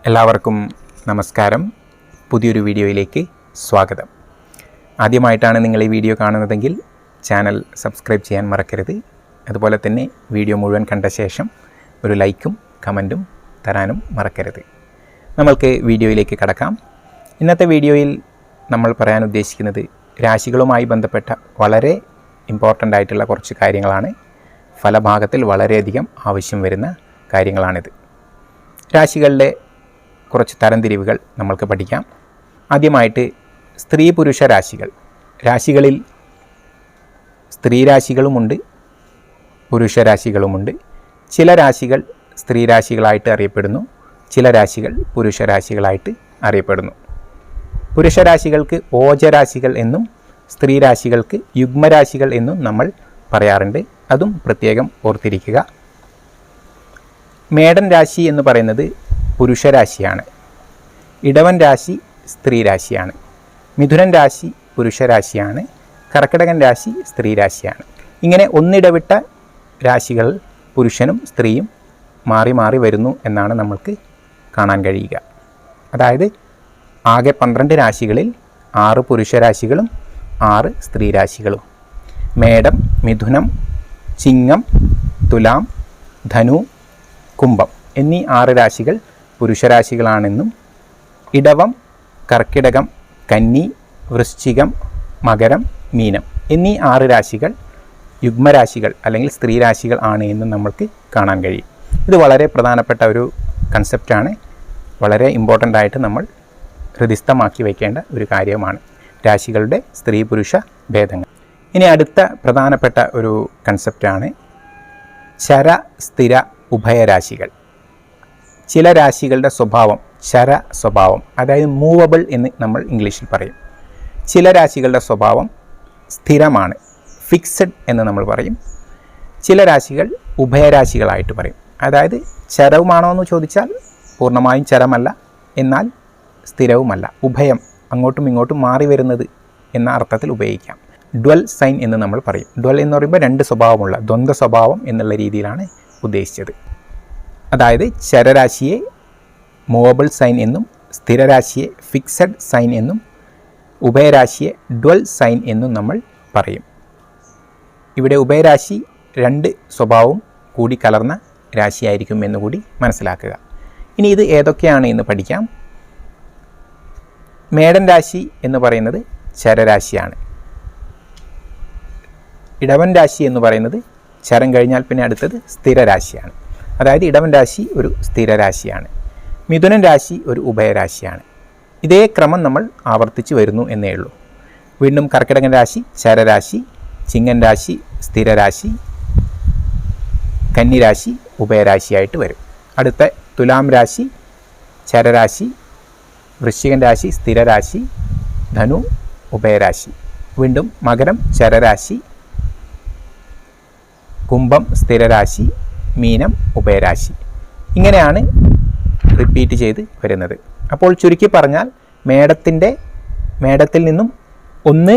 എല്ലാവർക്കും നമസ്കാരം. പുതിയൊരു വീഡിയോയിലേക്ക് സ്വാഗതം. ആദ്യമായിട്ടാണ് നിങ്ങൾ ഈ വീഡിയോ കാണുന്നതെങ്കിൽ ചാനൽ സബ്സ്ക്രൈബ് ചെയ്യാൻ മറക്കരുത്. അതുപോലെ തന്നെ വീഡിയോ മുഴുവൻ കണ്ട ശേഷം ഒരു ലൈക്കും കമൻറ്റും തരാനും മറക്കരുത്. നമ്മൾക്ക് വീഡിയോയിലേക്ക് കടക്കാം. ഇന്നത്തെ വീഡിയോയിൽ നമ്മൾ പറയാൻ ഉദ്ദേശിക്കുന്നത് രാശികളുമായി ബന്ധപ്പെട്ട വളരെ ഇമ്പോർട്ടൻ്റ് ആയിട്ടുള്ള കുറച്ച് കാര്യങ്ങളാണ്. ഫലഭാഗത്തിൽ വളരെയധികം ആവശ്യം വരുന്ന കാര്യങ്ങളാണിത്. രാശികളുടെ കുറച്ച് തരംതിരിവുകൾ നമ്മൾക്ക് പഠിക്കാം. ആദ്യമായിട്ട് സ്ത്രീ പുരുഷ രാശികൾ. രാശികളിൽ സ്ത്രീ രാശികളുമുണ്ട്, പുരുഷ രാശികളുമുണ്ട്. ചില രാശികൾ സ്ത്രീ രാശികളായിട്ട് അറിയപ്പെടുന്നു, ചില രാശികൾ പുരുഷ രാശികളായിട്ട് അറിയപ്പെടുന്നു. പുരുഷ രാശികൾക്ക് ഓജരാശികൾ എന്നും സ്ത്രീ രാശികൾക്ക് യുഗ്മരാശികൾ എന്നും നമ്മൾ പറയാറുണ്ട്. അതും പ്രത്യേകം ഓർത്തിരിക്കുക. മേടൻ രാശി എന്ന് പറയുന്നത് പുരുഷ രാശിയാണ്. ഇടവൻ രാശി സ്ത്രീ രാശിയാണ്. മിഥുനൻ രാശി പുരുഷ രാശിയാണ്. കർക്കിടകൻ രാശി സ്ത്രീ രാശിയാണ്. ഇങ്ങനെ ഒന്നിടവിട്ട രാശികൾ പുരുഷനും സ്ത്രീയും മാറി മാറി വരുന്നു എന്നാണ് നമ്മൾക്ക് കാണാൻ കഴിയുക. അതായത് ആകെ 12 രാശികളിൽ 6 പുരുഷ രാശികളും 6 സ്ത്രീ രാശികളും. മേടം, മിഥുനം, ചിങ്ങം, തുലാം, ധനു, കുംഭം എന്നീ 6 രാശികൾ പുരുഷരാശികളാണെന്നും ഇടവം, കർക്കിടകം, കന്നി, വൃശ്ചികം, മകരം, മീനം എന്നീ 6 രാശികൾ യുഗ്മരാശികൾ അല്ലെങ്കിൽ സ്ത്രീ രാശികൾ ആണ് എന്നും നമ്മൾക്ക് കാണാൻ കഴിയും. ഇത് വളരെ പ്രധാനപ്പെട്ട ഒരു കൺസെപ്റ്റാണ്. വളരെ ഇമ്പോർട്ടൻ്റ് ആയിട്ട് നമ്മൾ ഹൃദിസ്ഥമാക്കി വയ്ക്കേണ്ട ഒരു കാര്യമാണ് രാശികളുടെ സ്ത്രീ പുരുഷ ഭേദങ്ങൾ. ഇനി അടുത്ത പ്രധാനപ്പെട്ട ഒരു കൺസെപ്റ്റാണ് ചര സ്ഥിര ഉഭയരാശികൾ. ചില രാശികളുടെ സ്വഭാവം ചര സ്വഭാവം, അതായത് മൂവബിൾ എന്ന് നമ്മൾ ഇംഗ്ലീഷിൽ പറയും. ചില രാശികളുടെ സ്വഭാവം സ്ഥിരമാണ്, ഫിക്സഡ് എന്ന് നമ്മൾ പറയും. ചില രാശികൾ ഉഭയരാശികളായിട്ട് പറയും. അതായത് ചരവുമാണോ എന്ന് ചോദിച്ചാൽ പൂർണ്ണമായും ചരമല്ല, എന്നാൽ സ്ഥിരവുമല്ല, ഉഭയം, അങ്ങോട്ടും ഇങ്ങോട്ടും മാറി വരുന്നത് എന്ന അർത്ഥത്തിൽ ഉപയോഗിക്കാം. ഡ്വൽ സൈൻ എന്ന് നമ്മൾ പറയും. ഡ്വൽ എന്ന് പറയുമ്പോൾ 2 സ്വഭാവമുള്ള ദ്വന്ദ്വ സ്വഭാവം എന്നുള്ള രീതിയിലാണ് ഉദ്ദേശിച്ചത്. അതായത് ചരരാശിയെ മൂവബിൾ സൈൻ എന്നും സ്ഥിരരാശിയെ ഫിക്സഡ് സൈൻ എന്നും ഉഭയരാശിയെ ഡ്വൽ സൈൻ എന്നും നമ്മൾ പറയും. ഇവിടെ ഉഭയരാശി 2 സ്വഭാവവും കൂടി കലർന്ന രാശിയായിരിക്കും എന്നുകൂടി മനസ്സിലാക്കുക. ഇനി ഇത് ഏതൊക്കെയാണ് എന്ന് പഠിക്കാം. മേടൻ രാശി എന്ന് പറയുന്നത് ചരരാശിയാണ്. ഇടവൻ രാശി എന്ന് പറയുന്നത് ചരം കഴിഞ്ഞാൽ പിന്നെ അടുത്തത് സ്ഥിരരാശിയാണ്. അതായത് ഇടവൻ രാശി ഒരു സ്ഥിരരാശിയാണ്. മിഥുനൻ രാശി ഒരു ഉഭയരാശിയാണ്. ഇതേ ക്രമം നമ്മൾ ആവർത്തിച്ച് വരുന്നു എന്നേ ഉള്ളൂ. വീണ്ടും കർക്കിടകൻ രാശി ചരരാശി, ചിങ്ങൻ രാശി സ്ഥിരരാശി, കന്നിരാശി ഉഭയരാശിയായിട്ട് വരും. അടുത്ത തുലാം രാശി ചരരാശി, വൃശ്ചികൻ രാശി സ്ഥിരരാശി, ധനു ഉഭയരാശി. വീണ്ടും മകരം ചരരാശി, കുംഭം സ്ഥിരരാശി, മീനം ഉഭയരാശി. ഇങ്ങനെയാണ് റിപ്പീറ്റ് ചെയ്ത് വരുന്നത്. അപ്പോൾ ചുരുക്കി പറഞ്ഞാൽ മേടത്തിൽ നിന്നും 1,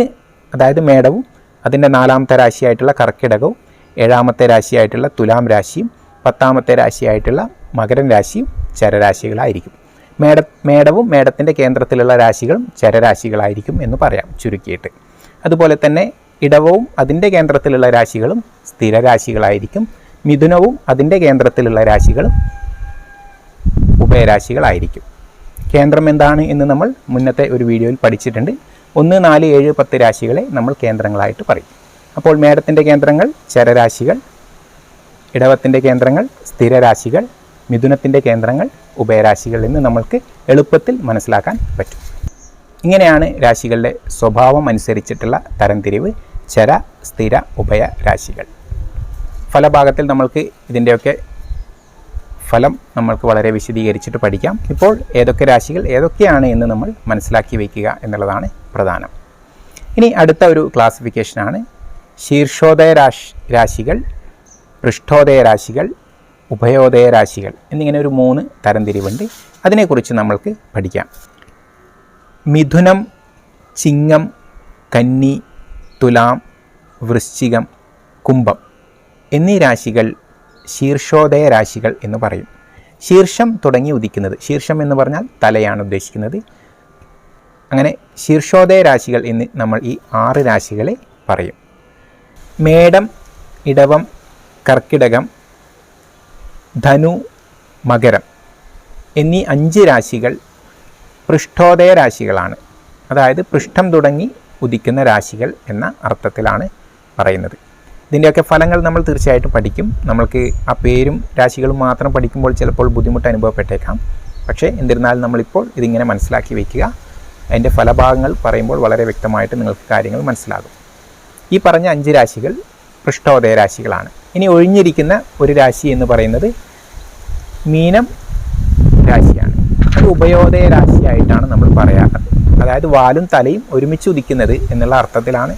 അതായത് മേടവും അതിൻ്റെ 4ാമത്തെ രാശിയായിട്ടുള്ള കർക്കിടകവും 7ാമത്തെ രാശിയായിട്ടുള്ള തുലാം രാശിയും 10ാമത്തെ രാശിയായിട്ടുള്ള മകരൻ രാശിയും ചരരാശികളായിരിക്കും. മേടവും മേടത്തിൻ്റെ കേന്ദ്രത്തിലുള്ള രാശികളും ചരരാശികളായിരിക്കും എന്ന് പറയാം ചുരുക്കിയിട്ട്. അതുപോലെ തന്നെ ഇടവവും അതിൻ്റെ കേന്ദ്രത്തിലുള്ള രാശികളും സ്ഥിരരാശികളായിരിക്കും. മിഥുനവും അതിൻ്റെ കേന്ദ്രത്തിലുള്ള രാശികളും ഉഭയരാശികളായിരിക്കും. കേന്ദ്രം എന്താണ് എന്ന് നമ്മൾ മുന്നത്തെ ഒരു വീഡിയോയിൽ പഠിച്ചിട്ടുണ്ട്. 1, 4, 7, 10 രാശികളെ നമ്മൾ കേന്ദ്രങ്ങളായിട്ട് പറയും. അപ്പോൾ മേടത്തിൻ്റെ കേന്ദ്രങ്ങൾ ചരരാശികൾ, ഇടവത്തിൻ്റെ കേന്ദ്രങ്ങൾ സ്ഥിരരാശികൾ, മിഥുനത്തിൻ്റെ കേന്ദ്രങ്ങൾ ഉഭയരാശികൾ എന്ന് നമ്മൾക്ക് എളുപ്പത്തിൽ മനസ്സിലാക്കാൻ പറ്റും. ഇങ്ങനെയാണ് രാശികളുടെ സ്വഭാവം അനുസരിച്ചിട്ടുള്ള തരംതിരിവ് ചര സ്ഥിര ഉഭയ രാശികൾ. ഫലഭാഗത്തിൽ നമ്മൾക്ക് ഇതിൻ്റെയൊക്കെ ഫലം നമ്മൾക്ക് വളരെ വിശദീകരിച്ചിട്ട് പഠിക്കാം. ഇപ്പോൾ ഏതൊക്കെ രാശികൾ ഏതൊക്കെയാണ് എന്ന് നമ്മൾ മനസ്സിലാക്കി വയ്ക്കുക എന്നുള്ളതാണ് പ്രധാനം. ഇനി അടുത്ത ഒരു ക്ലാസിഫിക്കേഷനാണ് ശീർഷോദയ രാശികൾ, പൃഷ്ഠോദയ രാശികൾ, ഉഭയോദയ രാശികൾ എന്നിങ്ങനെ ഒരു 3 തരംതിരിവുണ്ട്. അതിനെക്കുറിച്ച് നമ്മൾക്ക് പഠിക്കാം. മിഥുനം, ചിങ്ങം, കന്നി, തുലാം, വൃശ്ചികം, കുംഭം എന്നീ രാശികൾ ശീർഷോദയ രാശികൾ എന്ന് പറയും. ശീർഷം തുടങ്ങി ഉദിക്കുന്നത്, ശീർഷം എന്ന് പറഞ്ഞാൽ തലയാണ് ഉദ്ദേശിക്കുന്നത്. അങ്ങനെ ശീർഷോദയ രാശികൾ എന്ന് നമ്മൾ ഈ 6 രാശികളെ പറയും. മേടം, ഇടവം, കർക്കിടകം, ധനു, മകരം എന്നീ 5 രാശികൾ പൃഷ്ഠോദയ രാശികളാണ്. അതായത് പൃഷ്ഠം തുടങ്ങി ഉദിക്കുന്ന രാശികൾ എന്ന അർത്ഥത്തിലാണ് പറയുന്നത്. ഇതിൻ്റെയൊക്കെ ഫലങ്ങൾ നമ്മൾ തീർച്ചയായിട്ടും പഠിക്കും. നമ്മൾക്ക് ആ പേരും രാശികളും മാത്രം പഠിക്കുമ്പോൾ ചിലപ്പോൾ ബുദ്ധിമുട്ട് അനുഭവപ്പെട്ടേക്കാം. പക്ഷേ എന്നിരുന്നാലും നമ്മളിപ്പോൾ ഇതിങ്ങനെ മനസ്സിലാക്കി വയ്ക്കുക. അതിൻ്റെ ഫലഭാഗങ്ങൾ പറയുമ്പോൾ വളരെ വ്യക്തമായിട്ട് നിങ്ങൾക്ക് കാര്യങ്ങൾ മനസ്സിലാകും. ഈ പറഞ്ഞ 5 രാശികൾ പൃഷ്ഠോദയ രാശികളാണ്. ഇനി ഒഴിഞ്ഞിരിക്കുന്ന ഒരു രാശി എന്ന് പറയുന്നത് മീനം രാശിയാണ്. അത് ഉഭയോദയ രാശിയായിട്ടാണ് നമ്മൾ പറയാറ്. അതായത് വാലും തലയും ഒരുമിച്ച് ഉദിക്കുന്നത് എന്നുള്ള അർത്ഥത്തിലാണ്.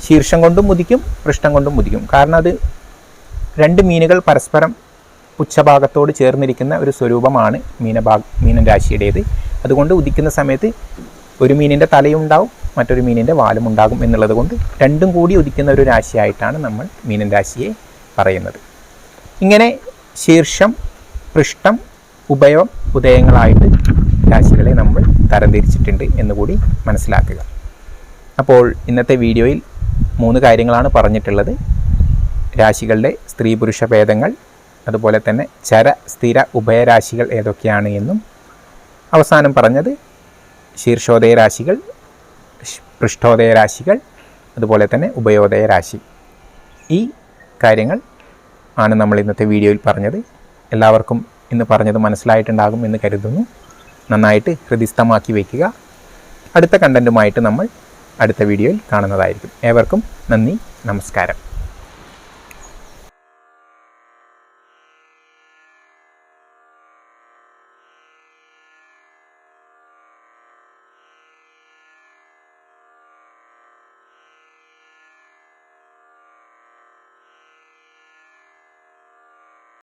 ശീർഷം കൊണ്ടും ഉദിക്കും, പൃഷ്ഠം കൊണ്ടും ഉദിക്കും. കാരണം അത് 2 മീനുകൾ പരസ്പരം പുച്ഛഭാഗത്തോട് ചേർന്നിരിക്കുന്ന ഒരു സ്വരൂപമാണ് മീനൻ രാശിയുടേത്. അതുകൊണ്ട് ഉദിക്കുന്ന സമയത്ത് ഒരു മീനിൻ്റെ തലയും ഉണ്ടാവും, മറ്റൊരു മീനിൻ്റെ വാലും ഉണ്ടാകും എന്നുള്ളത് കൊണ്ട് രണ്ടും കൂടി ഉദിക്കുന്ന ഒരു രാശിയായിട്ടാണ് നമ്മൾ മീനൻ രാശിയെ പറയുന്നത്. ഇങ്ങനെ ശീർഷം, പൃഷ്ഠം, ഉഭയം, ഉദയങ്ങളായിട്ട് രാശികളെ നമ്മൾ തരംതിരിച്ചിട്ടുണ്ട് എന്നുകൂടി മനസ്സിലാക്കുക. അപ്പോൾ ഇന്നത്തെ വീഡിയോയിൽ 3 കാര്യങ്ങളാണ് പറഞ്ഞിട്ടുള്ളത്. രാശികളുടെ സ്ത്രീ പുരുഷ ഭേദങ്ങൾ, അതുപോലെ തന്നെ ചര സ്ഥിര ഉഭയരാശികൾ ഏതൊക്കെയാണ് എന്നും, അവസാനം പറഞ്ഞത് ശീർഷോദയ രാശികൾ, പൃഷ്ഠോദയ രാശികൾ, അതുപോലെ തന്നെ ഉഭയോദയ രാശി. ഈ കാര്യങ്ങൾ ആണ് നമ്മൾ ഇന്നത്തെ വീഡിയോയിൽ പറഞ്ഞത്. എല്ലാവർക്കും ഇന്ന് പറഞ്ഞത് മനസ്സിലായിട്ടുണ്ടാകും എന്ന് കരുതുന്നു. നന്നായിട്ട് ഹൃദിസ്ഥമാക്കി വയ്ക്കുക. അടുത്ത കണ്ടൻറ്റുമായിട്ട് നമ്മൾ അടുത്ത വീഡിയോയിൽ കാണുന്നതായിരിക്കും. ഏവർക്കും നന്ദി, നമസ്കാരം.